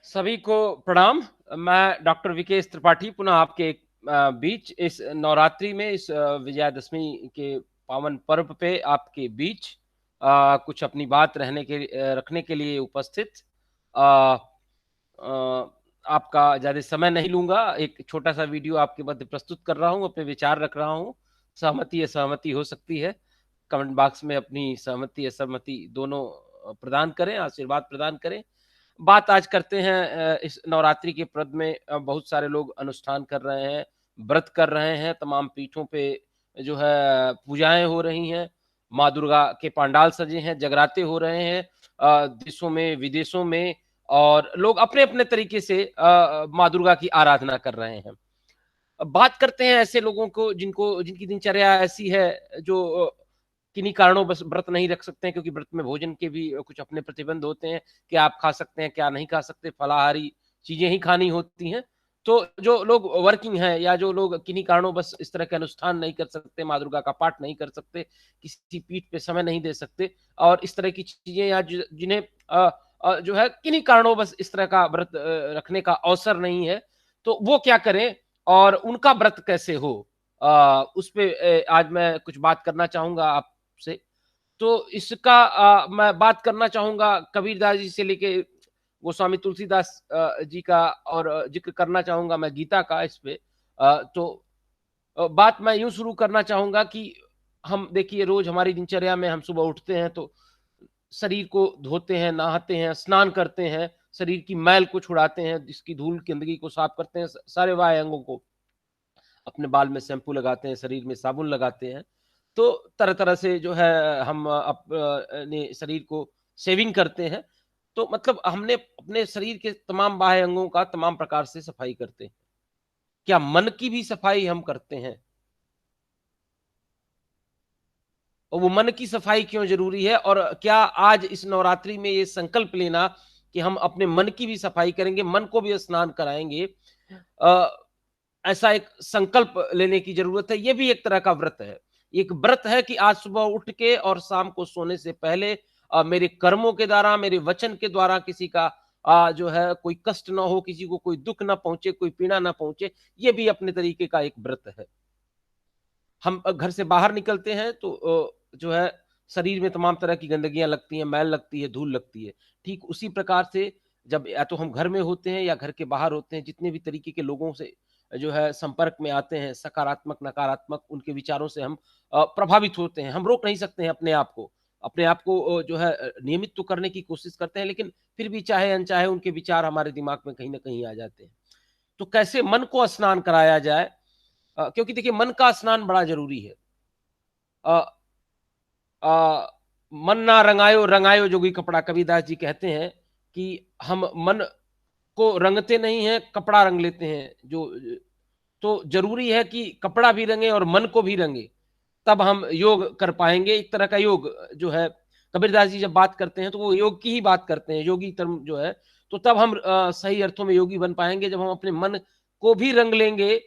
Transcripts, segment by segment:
सभी को प्रणाम। मैं डॉक्टर विकेश त्रिपाठी पुनः आपके बीच इस नवरात्रि में इस विजयादशमी के पावन पर्व पे आपके बीच कुछ अपनी बात रखने के लिए उपस्थित। अ, अ, आपका ज़्यादा समय नहीं लूँगा। एक छोटा-सा वीडियो आपके मध्य प्रस्तुत कर रहा हूँ, अपने विचार रख रहा हूँ। सहमति असहमति हो सकती है। कमेंट बॉक्स में अपनी सहमति असहमति दोनों प्रदान करें, आशीर्वाद प्रदान करें। बात आज करते हैं इस नवरात्रि के पर्व में बहुत सारे लोग अनुष्ठान कर रहे हैं, व्रत कर रहे हैं, तमाम पीठों पे जो है पूजाएँ हो रही हैं, माँ दुर्गा के पंडाल सजे हैं, जगराते हो रहे हैं देशों में, विदेशों में और लोग अपने-अपने तरीके से माँ दुर्गा की आराधना कर रहे हैं। अब बात करते हैं ऐसे लोगों को जिनकी दिनचर्या ऐसी है जो किन्हीं कारणों बस व्रत नहीं रख सकते हैं क्योंकि व्रत में भोजन के भी कुछ अपने प्रतिबंध होते हैं, क्या आप खा सकते हैं, क्या नहीं खा सकते, फलाहारी चीज़ें ही खानी होती हैं। तो जो लोग वर्किंग हैं या जो लोग किन्हीं कारणों बस इस तरह के अनुष्ठान नहीं कर सकते, माँ दुर्गा का पाठ नहीं कर सकते, किसी पीठ पे समय नहीं दे सकते और इस तरह की चीज़ें या जिन्हें जो है किन्हीं कारणों बस इस तरह का व्रत रखने का अवसर नहीं है, तो वो क्या करें और उनका व्रत कैसे हो? उस पे आज मैं कुछ बात करना चाहूँगा आपसे। तो इसका मैं बात करना चाहूँगा कबीरदास जी से लेके गोस्वामी तुलसीदास जी का और ज़िक्र करना चाहूँगा मैं गीता का इस पे। तो बात मैं यूँ शुरू करना चाहूँगा कि हम देखिए रोज़ हमारी दिनचर्या में हम सुबह उठते हैं तो शरीर को धोते हैं, नहाते हैं, स्नान करते हैं, शरीर की मैल को छुड़ाते हैं, जिसकी धूल गंदगी को साफ करते हैं, सारे बाह्य अंगों को अपने बाल में शैम्पू लगाते हैं, शरीर में साबुन लगाते हैं। तो तरह-तरह से जो है हम अपने शरीर को शेविंग करते हैं। तो मतलब हमने अपने शरीर के तमाम बाह्य अंगों का तमाम प्रकार से सफाई करते हैं। क्या मन की भी सफाई हम करते हैं? और वो मन की सफाई क्यों ज़रूरी है? और क्या आज इस नवरात्रि में ये संकल्प लेना कि हम अपने मन की भी सफाई करेंगे, मन को भी स्नान कराएँगे अ, ऐसा एक संकल्प लेने की ज़रूरत है। ये भी एक तरह का व्रत है। एक व्रत है कि आज सुबह उठ के और शाम को सोने से पहले मेरे कर्मों के द्वारा, मेरे वचन के द्वारा किसी का जो है कोई कष्ट ना हो, किसी को कोई दुःख ना पहुँचे, कोई पीड़ा ना पहुँचे, ये भी अपने तरीके का एक व्रत है। हम घर से बाहर निकलते हैं तो जो है शरीर में तमाम तरह की गंदगियाँ लगती हैं, मैल लगती है, धूल लगती है। ठीक उसी प्रकार से जब या तो हम घर में होते हैं या घर के बाहर होते हैं, जितने भी तरीके के लोगों से जो है संपर्क में आते हैं, सकारात्मक, नकारात्मक उनके विचारों से हम प्रभावित होते हैं। हम रोक नहीं सकते हैं अपने आप को। अपने आप को जो है नियमित तो करने की कोशिश करते हैं, लेकिन फिर भी चाहे-अनचाहे उनके विचार हमारे दिमाग में कहीं न कहीं आ जाते हैं। तो कैसे मन को स्नान कराया जाए? क्योंकि देखिए मन का स्नान बड़ा ज़रूरी है। अ अ, मन ना रंगायो रंगायो जोगी कपड़ा कबीरदास जी कहते हैं कि हम मन को रंगते नहीं हैं, कपड़ा रंग लेते हैं। तो ज़रूरी है कि कपड़ा भी रंगे और मन को भी रंगे, तब हम योग कर पाएँगे। एक तरह का योग जो है कबीरदास जी जब बात करते हैं, तो वो योग की ही बात करते हैं, योगी term जो है, तो तब हम सही अर्थों में योगी बन पाएँगे, जब हम अपने मन को भी रंग लेंगे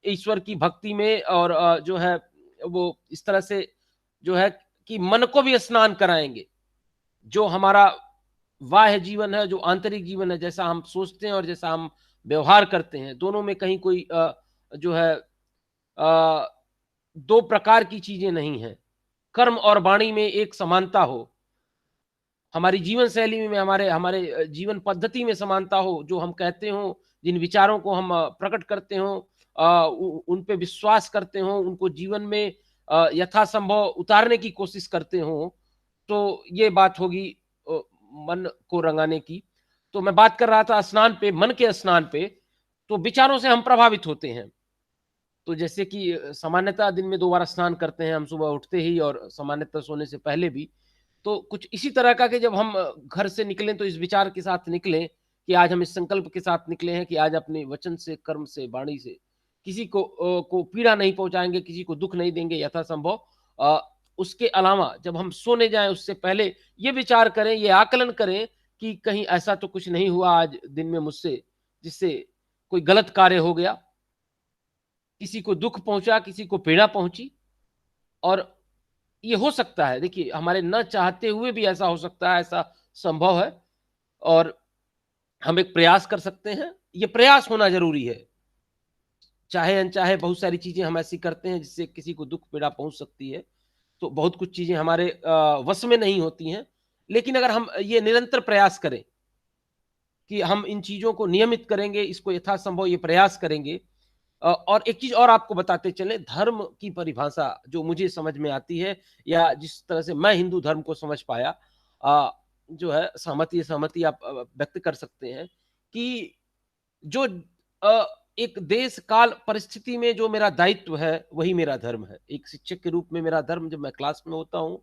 ईश्वर की भक्ति में और जो है वो इस तरह से जो है कि मन को भी स्नान कराएँगे। जो हमारा बाह्य जीवन है, जो आंतरिक जीवन है, जैसा हम सोचते हैं और जैसा हम व्यवहार करते हैं, दोनों में कहीं कोई जो है 2 प्रकार की चीज़ें नहीं हैं। कर्म और वाणी में एक समानता हो, हमारी जीवन शैली में, हमारे हमारे जीवन पद्धति में समानता हो, जो हम कहते हों, जिन विचारों को हम प्रकट करते हों उ उन पे विश्वास करते हों, उनको जीवन में यथासंभव उतारने की कोशिश करते हों, तो ये बात होगी अ, मन को रंगाने की। तो मैं बात कर रहा था स्नान पे, मन के स्नान पे, तो विचारों से हम प्रभावित होते हैं। तो जैसे कि सामान्यतः दिन में 2 बार स्नान करते हैं हम सुबह उठते ही और सामान्यतः सोने से पहले भी। तो कुछ इसी तरह का कि जब हम घर से निकलें तो इस विचार के साथ निकलें कि आज हम इस संकल्प के साथ निकले हैं कि आज अपने वचन से, कर्म से, वाणी से किसी को पीड़ा नहीं पहुँचाएँगे, किसी को दुःख नहीं देंगे यथासंभव। अ, उसके अलावा जब हम सोने जाएँ उससे पहले ये विचार करें, ये आकलन करें कि कहीं ऐसा तो कुछ नहीं हुआ आज दिन में मुझसे, जिससे कोई गलत कार्य हो गया। किसी को दुःख पहुँचा, किसी को पीड़ा पहुँची और ये हो सकता है। देखिए, हमारे ना चाहते हुए भी ऐसा हो सकता है, ऐसा संभव है और हम एक प्रयास कर सकते हैं, ये प्रयास होना ज़रूरी है। चाहे अनचाहे बहुत सारी चीज़ें हम ऐसी करते हैं जिससे किसी को दुःख पीड़ा पहुँच सकती है, तो बहुत कुछ चीज़ें हमारे वश में नहीं होती हैं। लेकिन अगर हम ये निरंतर प्रयास करें कि हम इन चीज़ों को नियमित करेंगे, इसको यथासंभव ये प्रयास करेंगे। और एक चीज़ और आपको बताते चलें, धर्म की परिभाषा जो मुझे समझ में आती है या जिस तरह से मैं हिंदू धर्म को समझ पाया, जो है सहमति आप व्यक्त कर सकते हैं कि जो अ, एक देश काल परिस्थिति में जो मेरा दायित्व है, वही मेरा धर्म है। एक शिक्षक के रूप में मेरा धर्म जब मैं क्लास में होता हूँ,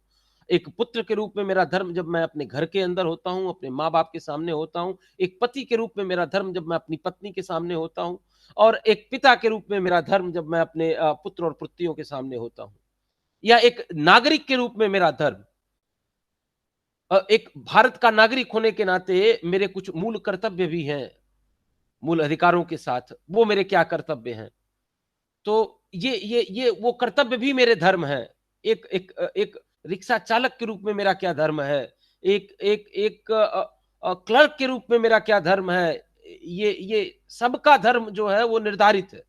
एक पुत्र के रूप में मेरा धर्म जब मैं अपने घर के अंदर होता हूँ, अपने माँ-बाप के सामने होता हूँ, एक पति के रूप में मेरा धर्म जब मैं अपनी पत्नी के सामने होता हूँ और एक पिता के रूप में मेरा धर्म जब मैं अपने पुत्र और पुत्रियों के सामने होता हूँ। या एक नागरिक के रूप में मेरा धर्म, एक भारत का नागरिक होने के नाते मेरे कुछ मूल कर्तव्य भी हैं, मूल अधिकारों के साथ, वो मेरे क्या कर्तव्य हैं। तो ये वो कर्तव्य भी मेरे धर्म हैं। एक रिक्शा चालक के रूप में मेरा क्या धर्म है? एक एक एक क्लर्क के रूप में मेरा क्या धर्म है? ये सबका धर्म जो है वो निर्धारित है।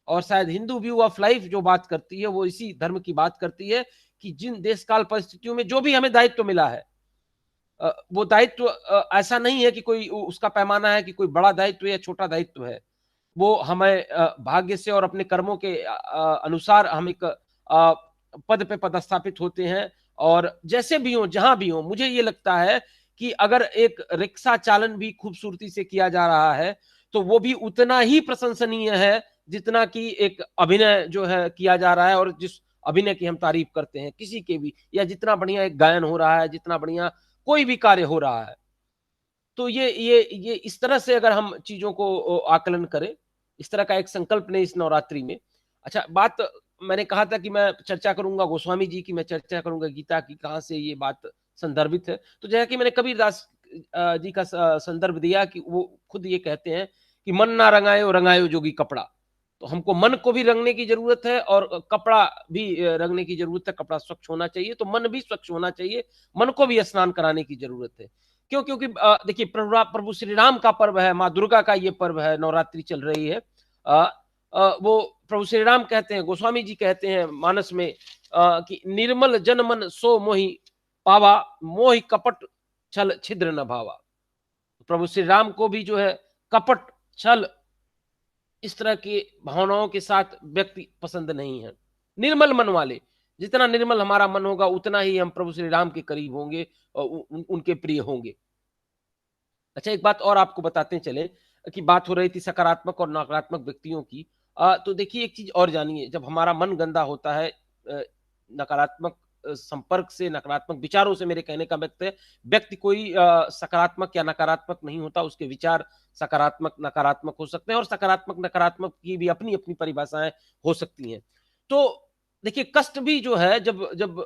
और शायद हिंदू व्यू ऑफ लाइफ जो बात करती है, वो इसी धर्म की बात करती है कि जिन देश काल परिस्थितियों में जो भी हमें दायित्व मिला है, वो दायित्व ऐसा नहीं है कि कोई उसका पैमाना है कि कोई बड़ा दायित्व या छोटा दायित्व है। वो हमें भाग्य से और अपने कर्मों के अनुसार हम एक पद पे पदस्थापित होते हैं और जैसे भी हो, जहाँ भी हो, मुझे ये लगता है कि अगर एक रिक्शा चालन भी खूबसूरती से किया जा रहा है, तो वो भी उतना ही प्रशंसनीय है, जितना कि एक अभिनय जो है किया जा रहा है और जिस अभिनय की हम तारीफ करते हैं, किसी के भी या जितना बढ़िया एक गायन हो रहा है, जितना बढ़िया कोई भी कार्य हो रहा है। तो ये इस तरह से अगर हम चीज़ों को आकलन करें, इस तरह का एक संकल्प लें इस नवरात्रि में। अच्छा, बात मैंने कहा था कि मैं चर्चा करूँगा गोस्वामी जी की, मैं चर्चा करूँगा गीता की, कहाँ से ये बात संदर्भित है। तो जैसा कि मैंने कबीरदास जी का संदर्भ दिया कि वो खुद ये कहते हैं कि मन ना रंगायो, रंगायो जोगी कपड़ा। तो हमको मन को भी रंगने की ज़रूरत है और कपड़ा भी रंगने की ज़रूरत है, कपड़ा स्वच्छ होना चाहिए, तो मन भी स्वच्छ होना चाहिए, मन को भी स्नान कराने की ज़रूरत है। क्यों? क्योंकि देखिए प्रभु श्री राम का पर्व है, माँ दुर्गा का ये पर्व है, नवरात्रि चल रही है। अ वो प्रभु श्री राम कहते हैं, गोस्वामी जी कहते हैं मानस में कि निर्मल जन मन सो मोहि पावा, मोहि कपट छल छिद्र न भावा। प्रभु श्री राम को भी जो है कपट, छल इस तरह की भावनाओं के साथ व्यक्ति पसंद नहीं है। निर्मल मन वाले, जितना निर्मल हमारा मन होगा उतना ही हम प्रभु श्री राम के करीब होंगे और उनके प्रिय होंगे। अच्छा, एक बात और आपको बताते चले कि बात हो रही थी सकारात्मक और नकारात्मक व्यक्तियों की। तो देखिए एक चीज़ और जानिए, जब हमारा मन गंदा होता है नकारात्मक संपर्क से, नकारात्मक विचारों से, मेरे कहने का मतलब है, व्यक्ति कोई सकारात्मक या नकारात्मक नहीं होता, उसके विचार सकारात्मक, नकारात्मक हो सकते हैं और सकारात्मक, नकारात्मक की भी अपनी-अपनी परिभाषाएँ हो सकती हैं। तो देखिए कष्ट भी जो है जब जब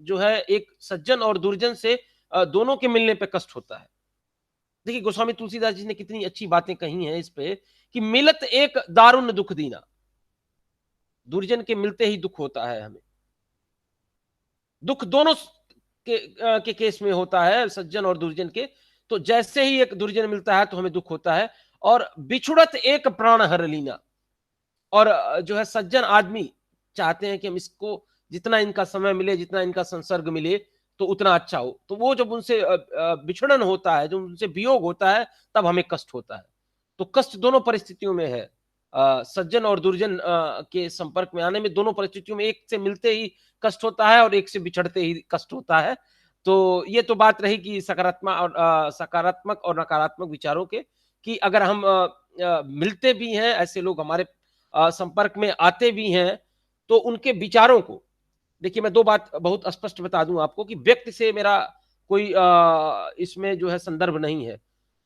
जो है एक सज्जन और दुर्जन से दोनों के मिलने पे कष्ट होता है। देखिए गोस्वामी तुलसीदास जी ने कितनी अच्छी बातें कही हैं इस पे कि मिलत एक दारुण दुख दीना, दुर्जन के मिलते ही दुख होता है हमें। दुख दोनों के केस में होता है, सज्जन और दुर्जन के। तो जैसे ही एक दुर्जन मिलता है तो हमें दुख होता है और बिछुड़त एक प्राण हर लीना। और जो है सज्जन आदमी चाहते हैं कि हम इसको जितना इनका समय मिले, जितना इनका संसर्ग मिले, तो उतना अच्छा हो। तो वो जब उनसे बिछड़न होता है, जब उनसे वियोग होता है, तब हमें कष्ट होता है। तो कष्ट दोनों परिस्थितियों में है। सज्जन और दुर्जन के संपर्क में आने में दोनों परिस्थितियों में एक से मिलते ही कष्ट होता है और एक से बिछड़ते ही कष्ट होता है। तो ये तो बात रही कि सकारात्मक और नकारात्मक विचारों के, कि अगर हम मिलते भी हैं, ऐसे लोग हमारे संपर्क में आते भी हैं, तो उनके विचारों को देखिए, मैं 2 बात बहुत स्पष्ट बता दूँ आपको कि व्यक्ति से मेरा कोई इसमें जो है संदर्भ नहीं है।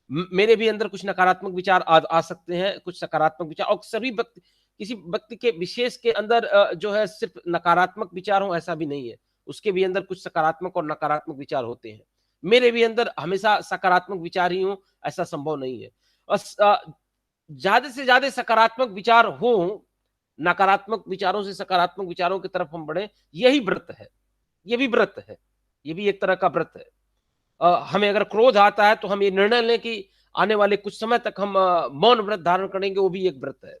मेरे भी अंदर कुछ नकारात्मक विचार आ सकते हैं, कुछ सकारात्मक विचार, और सभी व्यक्ति, किसी व्यक्ति के विशेष के अंदर जो है सिर्फ़ नकारात्मक विचार हों ऐसा भी नहीं है। उसके भी अंदर कुछ सकारात्मक और नकारात्मक विचार होते हैं। मेरे भी अंदर हमेशा सकारात्मक विचार ही हों, ऐसा संभव नहीं है। ज़्यादा से ज़्यादा सकारात्मक विचार हों, नकारात्मक विचारों से सकारात्मक विचारों की तरफ हम बढ़ें, यही व्रत है। ये भी व्रत है। ये भी एक तरह का व्रत है। हमें अगर क्रोध आता है तो हम ये निर्णय लें कि आने वाले कुछ समय तक हम मौन व्रत धारण करेंगे, वो भी एक व्रत है।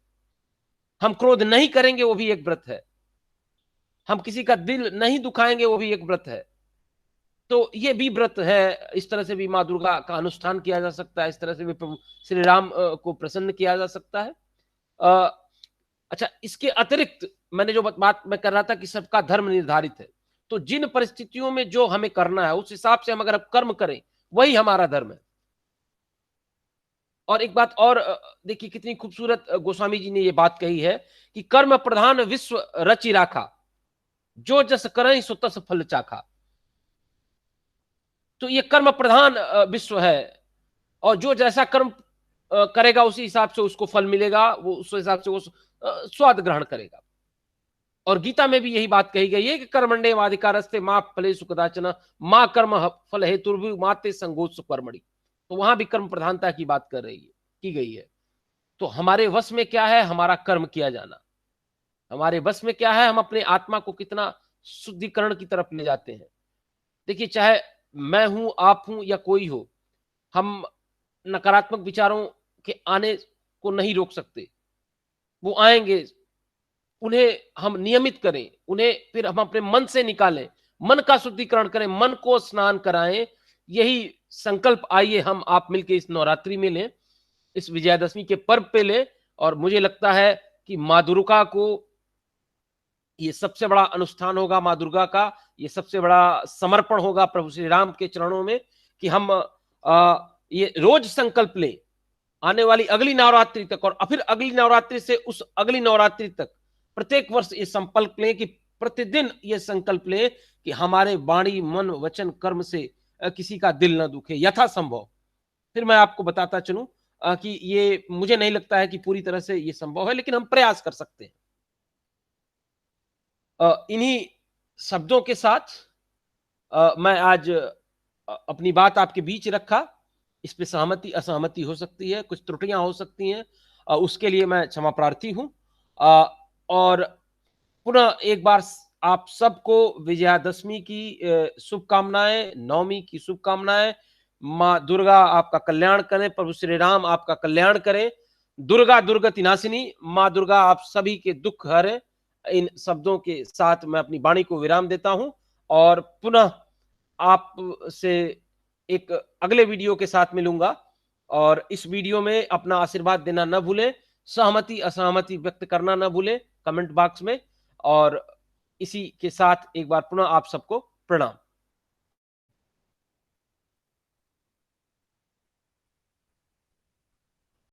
हम क्रोध नहीं करेंगे, वो भी एक व्रत है। हम किसी का दिल नहीं दुखाएँगे, वो भी एक व्रत है। तो ये भी व्रत है, इस तरह से भी माँ दुर्गा का अनुष्ठान किया जा सकता है, इस तरह से भी प्रभु श्री राम को प्रसन्न किया जा सकता है। अ, अच्छा, इसके अतिरिक्त मैंने जो बात मैं कर रहा था कि सबका धर्म निर्धारित है। तो जिन परिस्थितियों में जो हमें करना है, उस हिसाब से हम अगर कर्म करें, वही हमारा धर्म है। और एक बात और देखिए कितनी खूबसूरत गोस्वामी जी ने ये बात कही है कि कर्म प्रधान विश्व रचि राखा, जो जस करहि सो तस फल चाखा। तो ये कर्म प्रधान विश्व है और जो जैसा कर्म करेगा उसी हिसाब से उसको फल मिलेगा, वो उस हिसाब से वो स्वाद ग्रहण करेगा। और गीता में भी यही बात कही गई है कि कर्मण्येवाधिकारस्ते मा फलेषु कदाचन मा कर्म फल हेतुर्भुः मा ते संगोत्सु कर्मणि। तो वहां भी कर्म प्रधानता की बात कर रही है, की गई है। तो हमारे वश में क्या है? हमारा कर्म किया जाना। हमारे वश में क्या है? हम अपने आत्मा को कितना शुद्धिकरण की तरफ ले जाते हैं। देखिए, चाहे मैं हूं, आप हूं या कोई हो, हम नकारात्मक विचारों के आने को नहीं रोक सकते। वो आएंगे, उन्हें हम नियमित करें, उन्हें फिर हम अपने मन से निकालें, मन का शुद्धिकरण करें, मन को स्नान कराएं। यही संकल्प आइए हम आप मिलके इस नवरात्रि में लें, इस विजयादशमी के पर्व पे लें। और मुझे लगता है कि माँ दुर्गा को ये सबसे बड़ा अनुष्ठान होगा, माँ दुर्गा का ये सबसे बड़ा समर्पण होगा प्रभु श्री राम के चरणों में कि हम ये रोज संकल्प लें आने वाली अगली नवरात्रि तक, और फिर अगली नवरात्रि से उस अगली नवरात्रि तक प्रत्येक वर्ष ये संकल्प लें कि प्रतिदिन ये संकल्प लें कि हमारे वाणी मन वचन कर्म से किसी का दिल न दुखे यथासंभव। फिर मैं आपको बताता चलूं कि ये मुझे नहीं लगता है कि पूरी तरह से ये संभव है, लेकिन हम प्रयास कर सकते हैं। इन्हीं शब्दों के साथ मैं आज अपनी बात आपके बीच रखा। इस पे सहमति असहमति हो सकती है, कुछ त्रुटियां हो सकती हैं, उसके लिए मैं क्षमा प्रार्थी हूं। और पुनः एक बार आप सबको विजयादशमी की शुभकामनाएं, नवमी की शुभकामनाएं। माँ दुर्गा आपका कल्याण करें, प्रभु श्री राम आपका कल्याण करें। दुर्गा दुर्गति नाशिनी, माँ दुर्गा आप सभी के दुख हरे। इन शब्दों के साथ मैं अपनी वाणी को विराम देता हूं और पुनः आप से एक अगले वीडियो के साथ मिलूंगा। और इस वीडियो में अपना आशीर्वाद देना न भूलें, सहमति असहमति व्यक्त करना न भूलें कमेंट बॉक्स में। और इसी के साथ एक बार पुनः आप सबको प्रणाम।